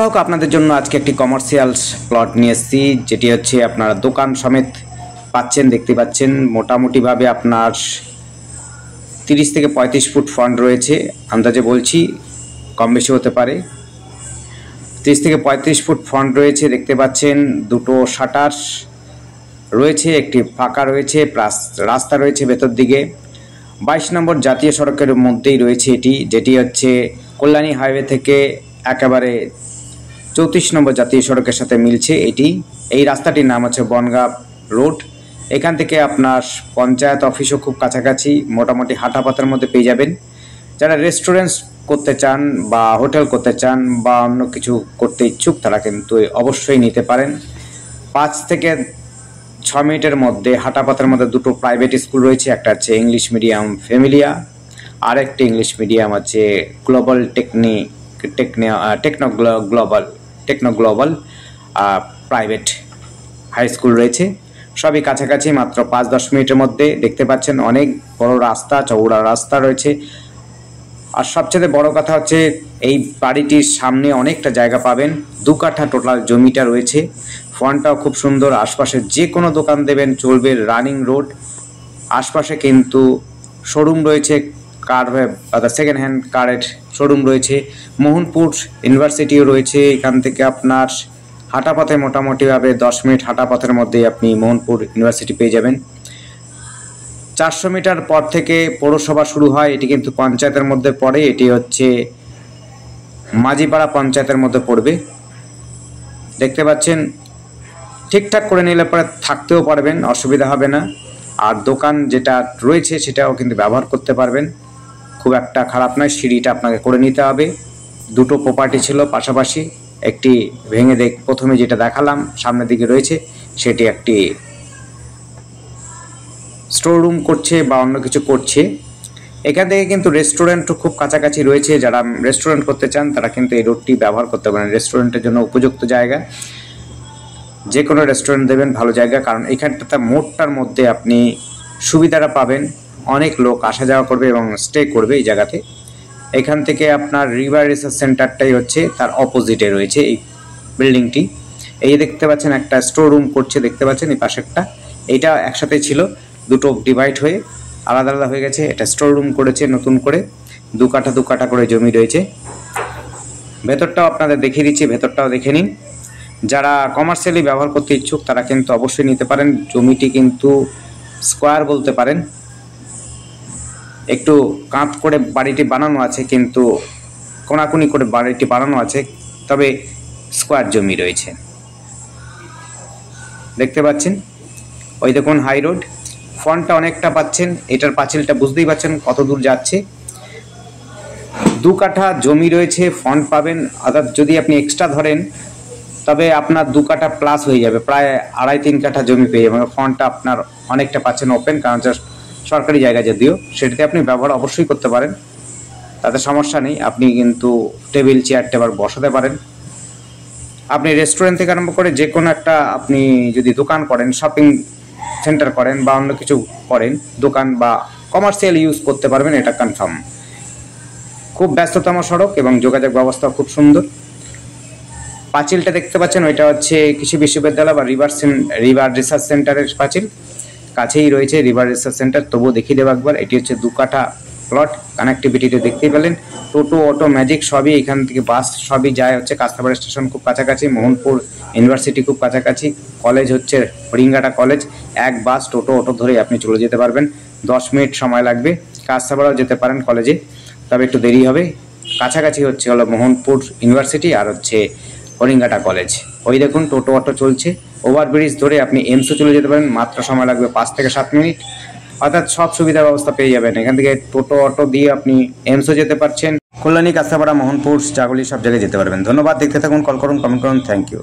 গ্রাহক আপনাদের জন্য আজকে একটি কমার্শিয়াল প্লট নিয়ে এসেছি, যেটি হচ্ছে আপনারা দোকান সমেত পাচ্ছেন। দেখতে পাচ্ছেন মোটামুটিভাবে আপনার 30 থেকে 35 ফুট ফ্রন্ট রয়েছে, আন্দাজে বলছি, কম বেশি হতে পারে। 30 থেকে 35 ফুট ফ্রন্ট রয়েছে, দেখতে পাচ্ছেন। দুটো শাটার রয়েছে, একটি ফাঁকা রয়েছে, প্লাস রাস্তা রয়েছে ভেতর দিকে। 22 নম্বর জাতীয় সড়কের মধ্যেই রয়েছে এটি, যেটি হচ্ছে কল্যাণী হাইওয়ে থেকে একেবারে 34 নম্বর জাতীয় সড়কের সাথে মিলছে এটি। এই রাস্তাটির নাম হচ্ছে বনগাঁ রোড। এখান থেকে আপনার পঞ্চায়েত অফিসও খুব কাছাকাছি, মোটামুটি হাঁটাপথের মধ্যে পেয়ে যাবেন। যারা রেস্টুরেন্ট করতে চান বা হোটেল করতে চান বা অন্য কিছু করতে ইচ্ছুক, তারা কিন্তু অবশ্যই নিতে পারেন। 5 থেকে 6 মিনিটের মধ্যে হাঁটাপথের মধ্যে দুটো প্রাইভেট স্কুল রয়েছে, একটা হচ্ছে ইংলিশ মিডিয়াম ফ্যামিলিয়া, আর একটি ইংলিশ মিডিয়াম আছে global techno global private high school রয়েছে। সবই কাছাকাছি, মাত্র 5-10 মিনিটের মধ্যে। দেখতে পাচ্ছেন অনেক বড় রাস্তা, চওড়া রাস্তা রয়েছে। আর সবচেয়ে বড় কথা হচ্ছে এই বাড়িটির সামনে অনেকটা জায়গা পাবেন, 2 কাঠা টোটাল জমিটা রয়েছে। ফ্রন্টটাও খুব সুন্দর, আশপাশে যে কোনো দোকান দেবেন চলবে, রানিং রোড। আশপাশে কিন্তু শোরুম রয়েছে, কার সেকেন্ড হ্যান্ড কারের শোরুম রয়েছে। মোহনপুর ইউনিভার্সিটিও রয়েছে। এখান থেকে আপনার হাঁটাপথে মোটামুটিভাবে 10 মিনিট হাঁটাপথের মধ্যেই আপনি মোহনপুর ইউনিভার্সিটি পেয়ে যাবেন। 400 মিটার পর থেকে পৌরসভা শুরু হয়, এটি কিন্তু পঞ্চায়েতের মধ্যে পড়ে। এটি হচ্ছে মাঝিপাড়া পঞ্চায়েতের মধ্যে পড়বে। দেখতে পাচ্ছেন, ঠিকঠাক করে নিলে পরে থাকতেও পারবেন, অসুবিধা হবে না। আর দোকান যেটা রয়েছে সেটাও কিন্তু ব্যবহার করতে পারবেন, খুব একটা খারাপ নয়। সিঁড়িটা আপনাকে করে নিতে হবে। দুটো প্রপার্টি ছিল পাশাপাশি, একটি ভেঙে প্রথমে যেটা দেখালাম সামনের দিকে রয়েছে, সেটি একটি স্টোর রুম করছে বা অন্য কিছু করছে। এখান থেকে কিন্তু রেস্টুরেন্টও খুব কাছাকাছি রয়েছে। যারা রেস্টুরেন্ট করতে চান তারা কিন্তু এই রোডটি ব্যবহার করতে পারেন, রেস্টুরেন্টের জন্য উপযুক্ত জায়গা। যে কোনো রেস্টুরেন্ট দেবেন, ভালো জায়গা, কারণ এখানটাতে মোড়টার মধ্যে আপনি সুবিধাটা পাবেন। অনেক লোক আসা যাওয়া করবে এবং স্টে করবে এই জায়গাতে। এখান থেকে আপনার রিভার রিসার্চ সেন্টারটাই হচ্ছে তার অপোজিটে রয়েছে এই বিল্ডিংটি। এই দেখতে পাচ্ছেন একটা স্টোর রুম করছে, দেখতে পাচ্ছেন এই পাশেরটা। এইটা একসাথে ছিল, দুটো ডিভাইড হয়ে আলাদা আলাদা হয়ে গেছে। এটা স্টোর রুম করেছে নতুন করে, 2 কাঠা করে জমি রয়েছে। ভেতরটাও আপনাদের দেখিয়ে দিচ্ছি, ভেতরটাও দেখে নিন। যারা কমার্শিয়ালি ব্যবহার করতে ইচ্ছুক তারা কিন্তু অবশ্যই নিতে পারেন। জমিটি কিন্তু স্কোয়ার বলতে পারেন, একটু কাঁধ করে বাড়িটি বানানো আছে, কিন্তু কোনাকুনি করে বাড়িটি বানানো আছে, তবে স্কোয়ার জমি রয়েছে। দেখতে পাচ্ছেন, ওই দেখুন হাই রোড। ফ্রন্টটা অনেকটা পাচ্ছেন, এটার পাঁচিলটা বুঝতেই পাচ্ছেন কত দূর যাচ্ছে। 2 কাঠা জমি রয়েছে, ফ্রন্ট পাবেন। অর্থাৎ যদি আপনি এক্সট্রা ধরেন তবে আপনার 2 কাঠা প্লাস হয়ে যাবে, প্রায় 2.5-3 কাঠা জমি পেয়ে যাবেন। ফ্রন্টটা আপনার অনেকটা পাচ্ছেন ওপেন, কারণ জাস্ট সরকারি জায়গা যদিও, সেটাতে আপনি ব্যবহার অবশ্যই করতে পারেন, তাতে সমস্যা নেই। আপনি কিন্তু টেবিল চেয়ার টেবিল বসাতে পারেন। আপনি রেস্টুরেন্ট থেকে আরম্ভ করে যে কোনো একটা, আপনি যদি দোকান করেন, শপিং সেন্টার করেন বা অন্য কিছু করেন, দোকান বা কমার্শিয়াল ইউজ করতে পারবেন, এটা কনফার্ম। খুব ব্যস্ততম সড়ক এবং যোগাযোগ ব্যবস্থা খুব সুন্দর। পাঁচিলটা দেখতে পাচ্ছেন, ওইটা হচ্ছে কৃষি বিশ্ববিদ্যালয় বা রিভার রিসার্চ সেন্টারের পাঁচিল, কাছেই রয়েছে রিভার রিসার্চ সেন্টার। তবুও দেখিয়ে দেবো একবার। এটি হচ্ছে 2 কাঠা প্লট, কানেক্টিভিটিতে দেখতেই পেলেন। টোটো, অটো, ম্যাজিক সবই এখান থেকে, বাস সবই যায় হচ্ছে কাস্তাবাড়ি স্টেশন খুব কাছাকাছি, মোহনপুর ইউনিভার্সিটি খুব কাছাকাছি, কলেজ হচ্ছে হরিঙ্গাটা কলেজ। এক বাস, টোটো, অটো ধরে আপনি চলে যেতে পারবেন। 10 মিনিট সময় লাগবে। কাস্তাবাড়িও যেতে পারেন কলেজে, তবে একটু দেরি হবে। কাছাকাছি হচ্ছে হলো মোহনপুর ইউনিভার্সিটি আর হচ্ছে হরিঙ্গাটা কলেজ। ওই দেখুন টোটো, অটো চলছে। ওভারব্রিজ ধরে আপনি এমসও চলে যেতে পারেন, মাত্র সময় লাগবে 5 থেকে 7 মিনিট। অর্থাৎ সব সুবিধা ব্যবস্থা পেয়ে যাবেন। এখান থেকে টোটো, অটো দিয়ে আপনি এমসও যেতে পারছেন। কল্যাণী, কাস্তাপাড়া, মোহনপুর, জাগুলি সব জায়গায় যেতে পারবেন। ধন্যবাদ। দেখতে থাকুন, কল করুন, কমেন্ট করুন। Thank you.